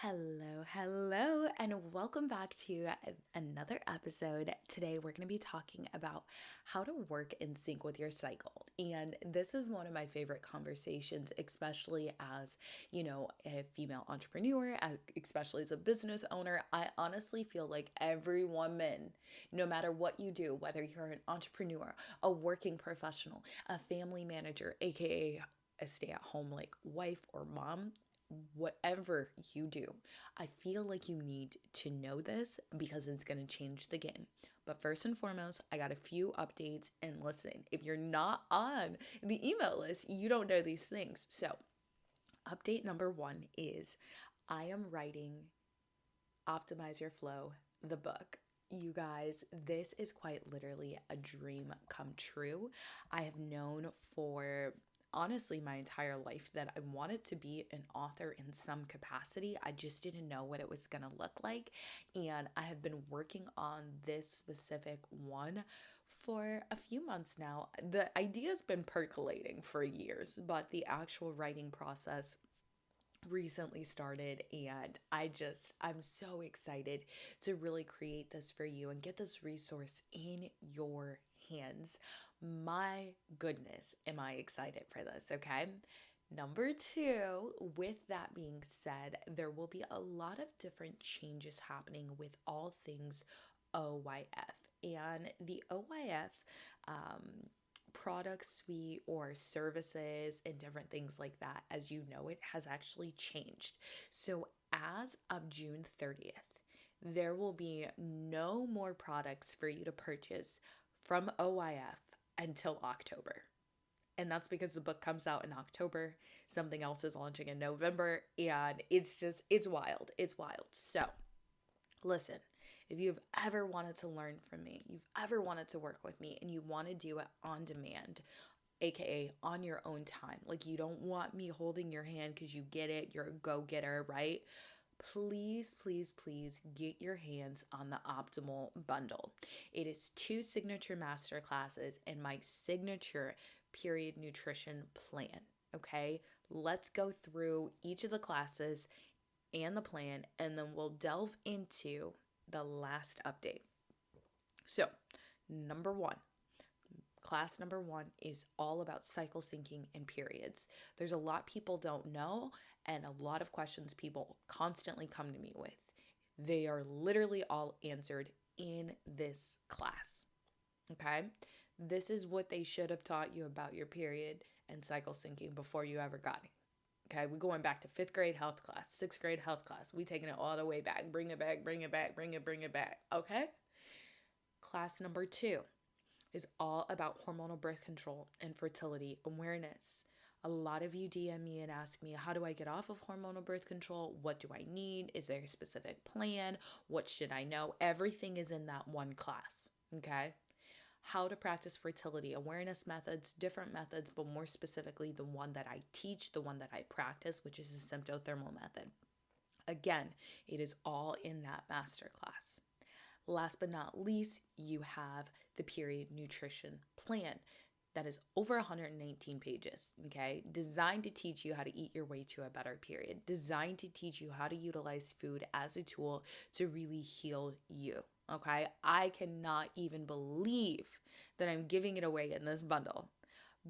Hello, and welcome back to another episode. Today, we're going to be talking about how to work in sync with your cycle. And this is one of my favorite conversations, especially as, a female entrepreneur, especially as a business owner. I honestly feel like every woman, no matter what you do, whether you're an entrepreneur, a working professional, a family manager, aka a stay at home like wife or mom, whatever you do, I feel like you need to know this because it's going to change the game. But first and foremost, I got a few updates. And listen, if you're not on the email list, you don't know these things. So, update number one is I am writing Optimize Your Flow, the book. You guys, this is quite literally a dream come true. I have known for honestly my entire life that I wanted to be an author in some capacity. I just didn't know what it was going to look like. And I have been working on this specific one for a few months now. The idea's been percolating for years, but the actual writing process recently started, and I'm so excited to really create this for you and get this resource in your hands. My goodness, am I excited for this, okay? Number two, with that being said, there will be a lot of different changes happening with all things OYF. And the OYF product suite or services and different things like that, as you know, it has actually changed. So, as of June 30th, there will be no more products for you to purchase from OYF until October. And that's because the book comes out in October, something else is launching in November, and it's wild. It's wild. So, listen, if you've ever wanted to learn from me, you've ever wanted to work with me, and you want to do it on demand, aka on your own time, like you don't want me holding your hand because you get it, you're a go getter, right? Please, please, please get your hands on the optimal bundle. It is two signature master classes and my signature period nutrition plan. Okay, let's go through each of the classes and the plan, and then we'll delve into the last update. So, number one, class number one is all about cycle syncing and periods. There's a lot people don't know, and a lot of questions people constantly come to me with. They are literally all answered in this class. Okay? This is what they should have taught you about your period and cycle syncing before you ever got it. Okay, we're going back to fifth grade health class, sixth grade health class. We taking it all the way back. Bring it back, bring it back, bring it back. Okay? Class number two is all about hormonal birth control and fertility awareness. A lot of you DM me and ask me, how do I get off of hormonal birth control? What do I need? Is there a specific plan? What should I know? Everything is in that one class. Okay? How to practice fertility awareness methods, different methods, but more specifically, the one that I teach, the one that I practice, which is the symptothermal method. Again, it is all in that masterclass. Last but not least, you have the period nutrition plan that is over 119 pages, okay? Designed to teach you how to eat your way to a better period, designed to teach you how to utilize food as a tool to really heal you, okay? I cannot even believe that I'm giving it away in this bundle.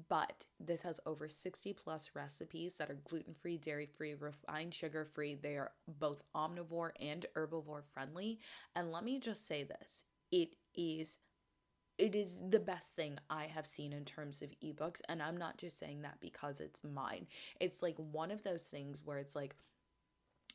But this has over 60 plus recipes that are gluten-free, dairy-free, refined sugar-free. They are both omnivore and herbivore friendly. And let me just say this, it is the best thing I have seen in terms of ebooks. And I'm not just saying that because it's mine. It's like one of those things where it's like,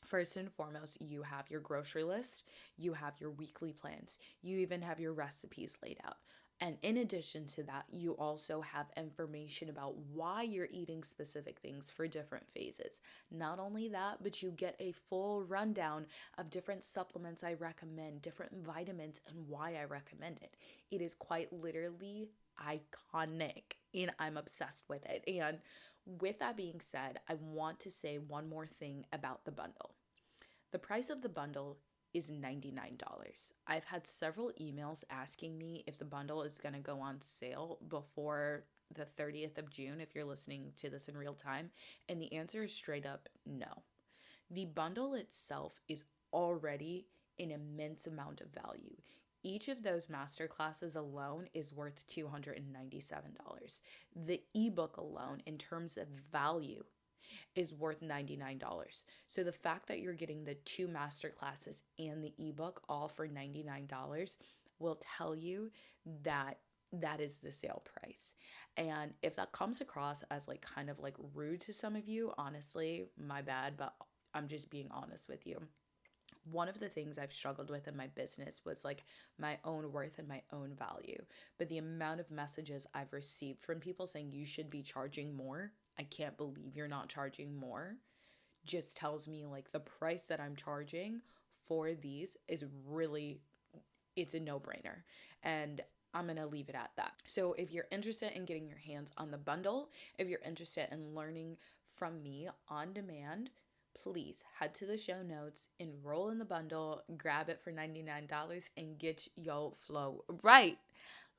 first and foremost, you have your grocery list, you have your weekly plans, you even have your recipes laid out. And in addition to that, you also have information about why you're eating specific things for different phases. Not only that, but you get a full rundown of different supplements I recommend, different vitamins, and why I recommend it. It is quite literally iconic, and I'm obsessed with it. And with that being said, I want to say one more thing about the bundle. The price of the bundle is $99. I've had several emails asking me if the bundle is going to go on sale before the 30th of June if you're listening to this in real time, and the answer is straight up no. The bundle itself is already an immense amount of value. Each of those masterclasses alone is worth $297. The ebook alone, in terms of value, is worth $99. So the fact that you're getting the two master classes and the ebook all for $99 will tell you that that is the sale price. And if that comes across as like kind of like rude to some of you, honestly, my bad, but I'm just being honest with you. One of the things I've struggled with in my business was like my own worth and my own value. But the amount of messages I've received from people saying you should be charging more, I can't believe you're not charging more, just tells me like the price that I'm charging for these is really, it's a no-brainer. And I'm going to leave it at that. So if you're interested in getting your hands on the bundle, if you're interested in learning from me on demand, please head to the show notes, enroll in the bundle, grab it for $99, and get your flow right.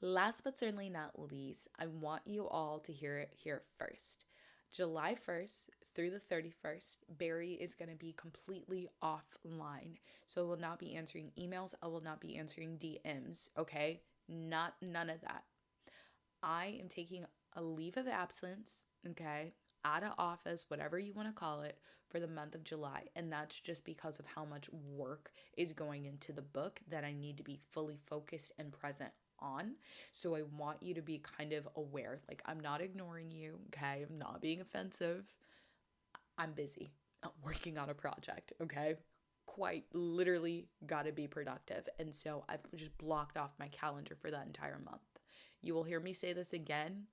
Last but certainly not least, I want you all to hear it here first. July 1st through the 31st, Berri is going to be completely offline. So I will not be answering emails. I will not be answering DMs, okay? None of that. I am taking a leave of absence, okay? Out of office, whatever you want to call it, for the month of July. And that's just because of how much work is going into the book that I need to be fully focused and present on. So I want you to be kind of aware. Like, I'm not ignoring you, okay? I'm not being offensive. I'm busy. I'm working on a project, okay? Quite literally gotta be productive. And so I've just blocked off my calendar for that entire month. You will hear me say this again,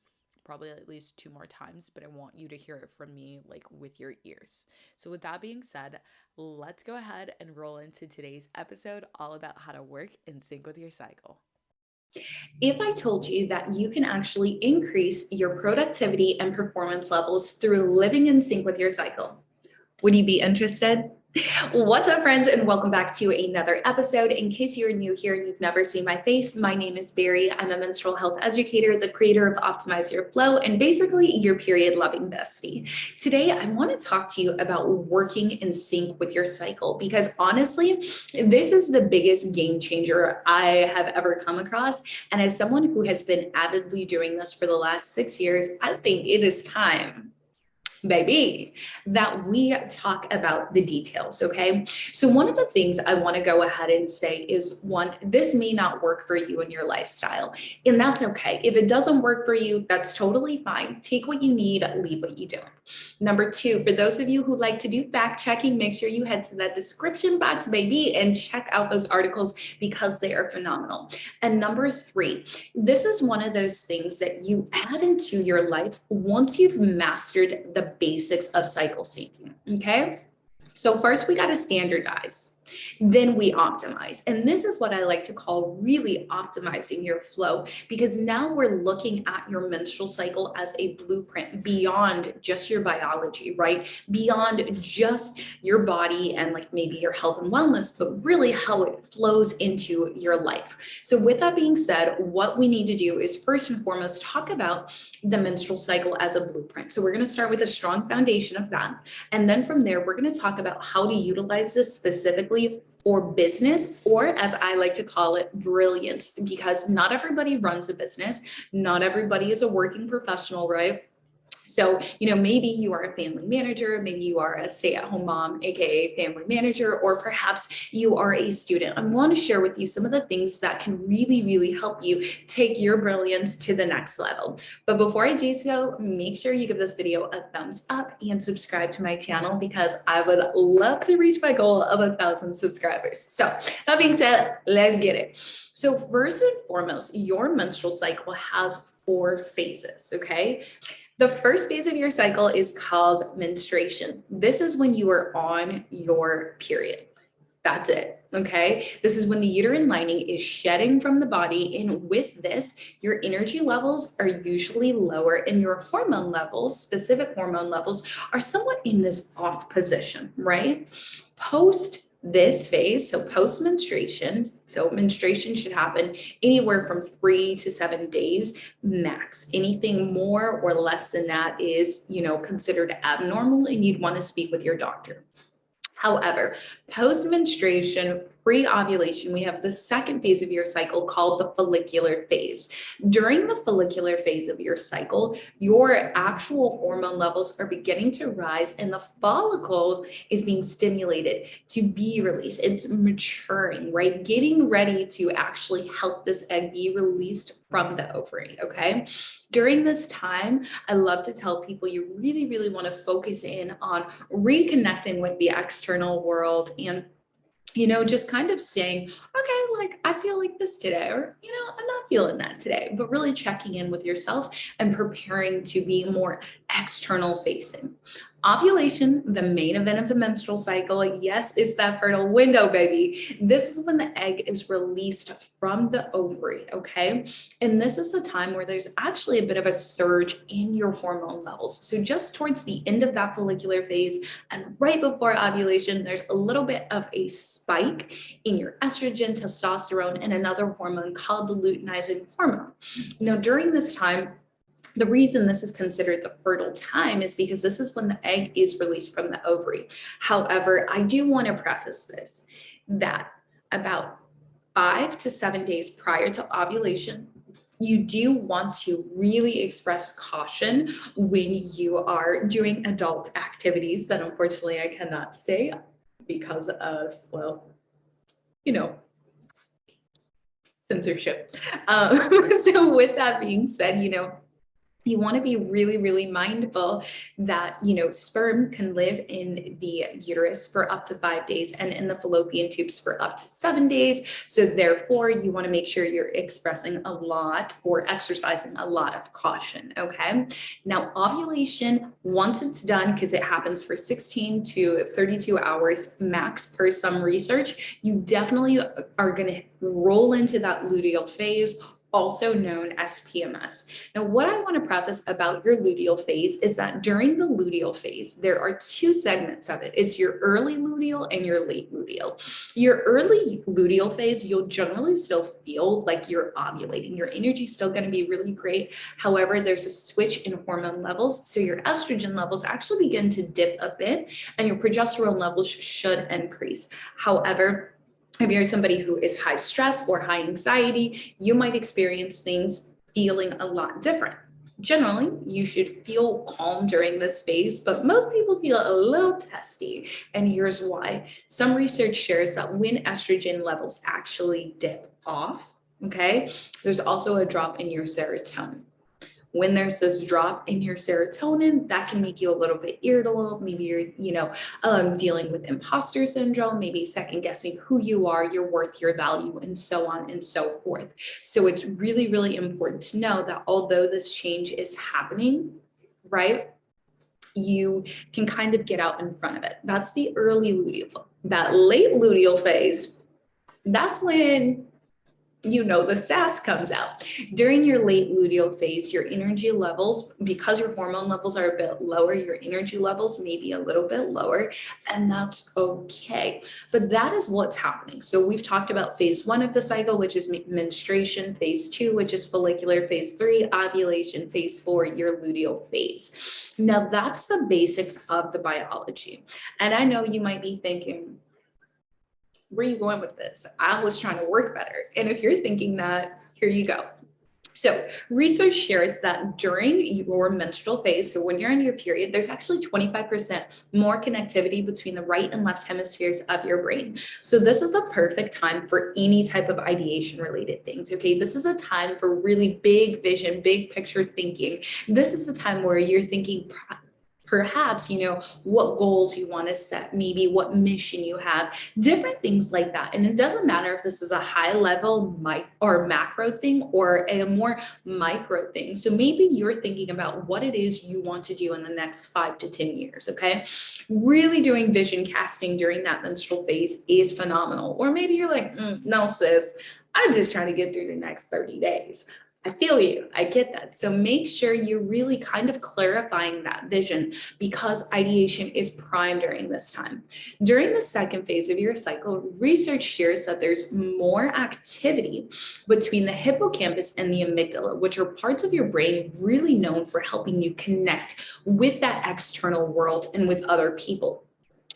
probably at least 2 more times, but I want you to hear it from me like with your ears. So with that being said, let's go ahead and roll into today's episode all about how to work in sync with your cycle. If I told you that you can actually increase your productivity and performance levels through living in sync with your cycle, would you be interested? What's up, friends, and welcome back to another episode. In case you're new here and you've never seen my face, my name is Berri. I'm a menstrual health educator, the creator of Optimize Your Flow, and basically your period-loving bestie. Today, I want to talk to you about working in sync with your cycle, because honestly, this is the biggest game changer I have ever come across. And as someone who has been avidly doing this for the last 6 years, I think it is time, baby, that we talk about the details, okay? So one of the things I want to go ahead and say is, one, this may not work for you in your lifestyle, and that's okay. If it doesn't work for you, that's totally fine. Take what you need, leave what you don't. Number two, for those of you who like to do fact checking, make sure you head to that description box, baby, and check out those articles because they are phenomenal. And number three, this is one of those things that you add into your life once you've mastered the basics of cycle syncing, okay? So first we got to standardize. Then we optimize. And this is what I like to call really optimizing your flow, because now we're looking at your menstrual cycle as a blueprint beyond just your biology, right? Beyond just your body and like maybe your health and wellness, but really how it flows into your life. So with that being said, what we need to do is first and foremost talk about the menstrual cycle as a blueprint. So we're going to start with a strong foundation of that. And then from there, we're going to talk about how to utilize this specifically for business, or as I like to call it, brilliant, because not everybody runs a business. Not everybody is a working professional, right? So, maybe you are a family manager, maybe you are a stay-at-home mom, aka family manager, or perhaps you are a student. I want to share with you some of the things that can really, really help you take your brilliance to the next level. But before I do so, make sure you give this video a thumbs up and subscribe to my channel, because I would love to reach my goal of 1,000 subscribers. So that being said, let's get it. So first and foremost, your menstrual cycle has 4 phases, okay? The first phase of your cycle is called menstruation. This is when you are on your period. That's it, okay? This is when the uterine lining is shedding from the body, and with this, your energy levels are usually lower and your hormone levels, specific hormone levels, are somewhat in this off position, right? Post this phase, so post menstruation, so menstruation should happen anywhere from 3 to 7 days max. Anything more or less than that is, considered abnormal, and you'd want to speak with your doctor. However, post-menstruation, pre-ovulation, we have the second phase of your cycle called the follicular phase. During the follicular phase of your cycle, your actual hormone levels are beginning to rise and the follicle is being stimulated to be released. It's maturing, right? Getting ready to actually help this egg be released from the ovary, okay? During this time, I love to tell people you really, really want to focus in on reconnecting with the external world and just kind of saying, okay, like I feel like this today, or, I'm not feeling that today, but really checking in with yourself and preparing to be more external facing. Ovulation, the main event of the menstrual cycle, yes, is that fertile window, baby. This is when the egg is released from the ovary, okay? And this is the time where there's actually a bit of a surge in your hormone levels. So just towards the end of that follicular phase and right before ovulation, there's a little bit of a spike in your estrogen, testosterone, and another hormone called the luteinizing hormone. Now, during this time, the reason this is considered the fertile time is because this is when the egg is released from the ovary. However, I do want to preface this that about 5 to 7 days prior to ovulation, you do want to really express caution when you are doing adult activities that unfortunately I cannot say because of, censorship. So with that being said, you want to be really, really mindful that, sperm can live in the uterus for up to 5 days and in the fallopian tubes for up to 7 days. So therefore, you want to make sure you're expressing a lot or exercising a lot of caution, okay? Now, ovulation, once it's done, because it happens for 16 to 32 hours max per some research, you definitely are going to roll into that luteal phase, also known as PMS. Now, what I want to preface about your luteal phase is that during the luteal phase, there are two segments of it. It's your early luteal and your late luteal. Your early luteal phase, you'll generally still feel like you're ovulating. Your energy's still going to be really great. However, there's a switch in hormone levels. So your estrogen levels actually begin to dip a bit and your progesterone levels should increase. However, if you're somebody who is high stress or high anxiety, you might experience things feeling a lot different. Generally, you should feel calm during this phase, but most people feel a little testy. And here's why. Some research shares that when estrogen levels actually dip off, okay, there's also a drop in your serotonin. When there's this drop in your serotonin, that can make you a little bit irritable. Maybe you're, dealing with imposter syndrome, maybe second guessing who you are, your worth, your value, and so on and so forth. So it's really, really important to know that although this change is happening, right, you can kind of get out in front of it. That's the early luteal. That late luteal phase, that's when the sass comes out. During your late luteal phase, your energy levels, because your hormone levels are a bit lower, your energy levels may be a little bit lower, and that's okay. But that is what's happening. So we've talked about phase 1 of the cycle, which is menstruation, phase 2, which is follicular, phase 3, ovulation, phase 4, your luteal phase. Now that's the basics of the biology. And I know you might be thinking, where are you going with this? I was trying to work better. And if you're thinking that, here you go. So research shares that during your menstrual phase, so when you're in your period, there's actually 25% more connectivity between the right and left hemispheres of your brain. So this is a perfect time for any type of ideation related things, okay? This is a time for really big vision, big picture thinking. This is a time where you're thinking perhaps, what goals you want to set, maybe what mission you have, different things like that. And it doesn't matter if this is a high level or macro thing or a more micro thing. So maybe you're thinking about what it is you want to do in the next 5 to 10 years, okay? Really doing vision casting during that menstrual phase is phenomenal. Or maybe you're like, no, sis, I'm just trying to get through the next 30 days. I feel you. I get that. So make sure you're really kind of clarifying that vision because ideation is prime during this time. During the second phase of your cycle, research shares that there's more activity between the hippocampus and the amygdala, which are parts of your brain really known for helping you connect with that external world and with other people.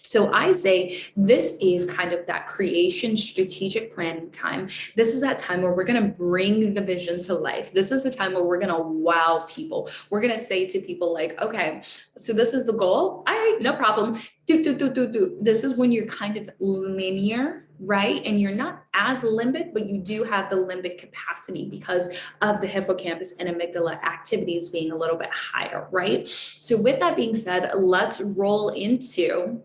So I say this is kind of that creation strategic planning time. This is that time where we're going to bring the vision to life. This is a time where we're going to wow people. We're going to say to people like, okay, so this is the goal. All right, no problem. Do. This is when you're kind of linear, right? And you're not as limbic, but you do have the limbic capacity because of the hippocampus and amygdala activities being a little bit higher, right? So with that being said, let's roll into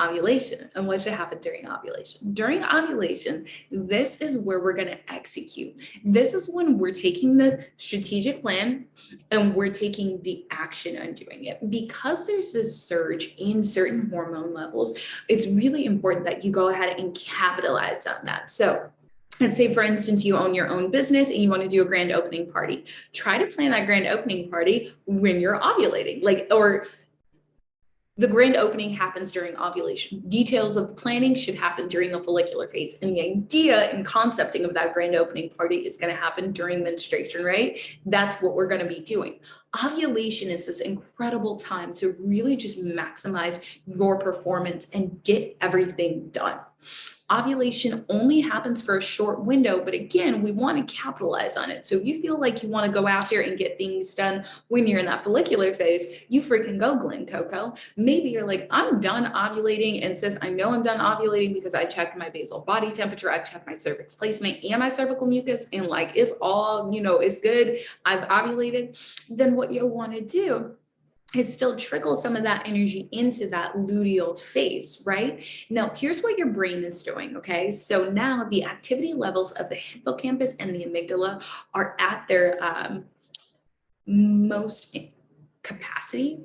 ovulation and what should happen during ovulation. During ovulation, this is where we're going to execute. This is when we're taking the strategic plan and we're taking the action on doing it. Because there's this surge in certain hormone levels, it's really important that you go ahead and capitalize on that. So let's say, for instance, you own your own business and you want to do a grand opening party. Try to plan that grand opening party when you're ovulating, or the grand opening happens during ovulation. Details of the planning should happen during the follicular phase. And the idea and concepting of that grand opening party is going to happen during menstruation, right? That's what we're going to be doing. Ovulation is this incredible time to really just maximize your performance and get everything done. Ovulation only happens for a short window, but again, we want to capitalize on it. So if you feel like you want to go out there and get things done when you're in that follicular phase, you freaking go, Glen Coco. Maybe you're like, I'm done ovulating, and sis, I know I'm done ovulating because I checked my basal body temperature, I've checked my cervix placement and my cervical mucus, and like it's all, it's good. I've ovulated. Then what you'll want to do is still trickle some of that energy into that luteal phase, right? Now, here's what your brain is doing, okay? So now the activity levels of the hippocampus and the amygdala are at their most capacity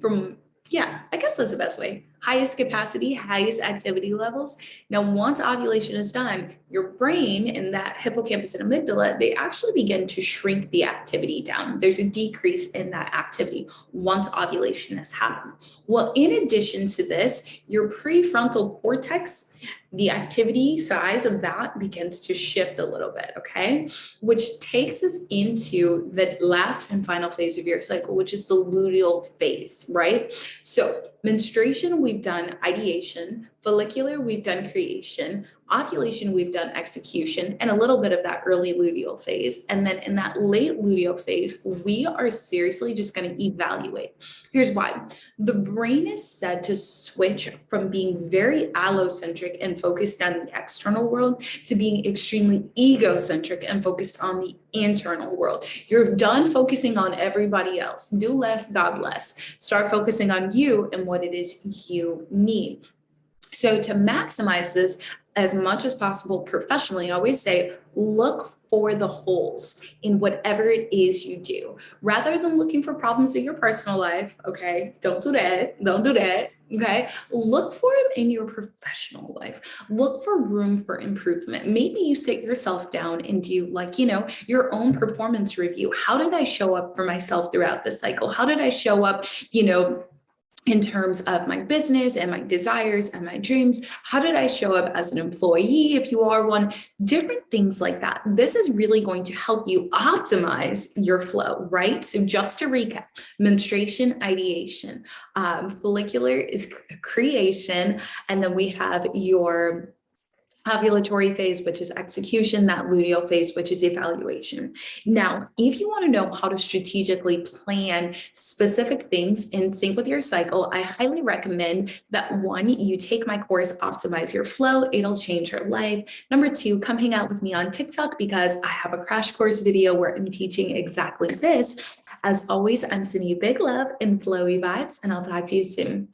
I guess that's the best way. Highest capacity, highest activity levels. Now, once ovulation is done, your brain and that hippocampus and amygdala, they actually begin to shrink the activity down. There's a decrease in that activity once ovulation has happened. Well, in addition to this, your prefrontal cortex, the activity size of that begins to shift a little bit, okay? Which takes us into the last and final phase of your cycle, which is the luteal phase, right? So menstruation, we've done ideation. Follicular, we've done creation. Ovulation, we've done execution, and a little bit of that early luteal phase. And then in that late luteal phase, we are seriously just going to evaluate. Here's why. The brain is said to switch from being very allocentric and focused on the external world to being extremely egocentric and focused on the internal world. You're done focusing on everybody else. Do less, God less. Start focusing on you and what it is you need. So to maximize this as much as possible professionally, I always say, look for the holes in whatever it is you do, rather than looking for problems in your personal life. Okay, don't do that. Okay, look for them in your professional life. Look for room for improvement. Maybe you sit yourself down and do your own performance review. How did I show up for myself throughout the cycle? How did I show up, in terms of my business and my desires and my dreams? How did I show up as an employee, if you are one? Different things like that. This is really going to help you optimize your flow, right? So just to recap, menstruation, ideation, follicular is creation, and then we have your ovulatory phase, which is execution, that luteal phase, which is evaluation. Now, if you want to know how to strategically plan specific things in sync with your cycle, I highly recommend that 1, you take my course, Optimize Your Flow. It'll change your life. Number 2, come hang out with me on TikTok because I have a crash course video where I'm teaching exactly this. As always, I'm sending you big love and flowy vibes, and I'll talk to you soon.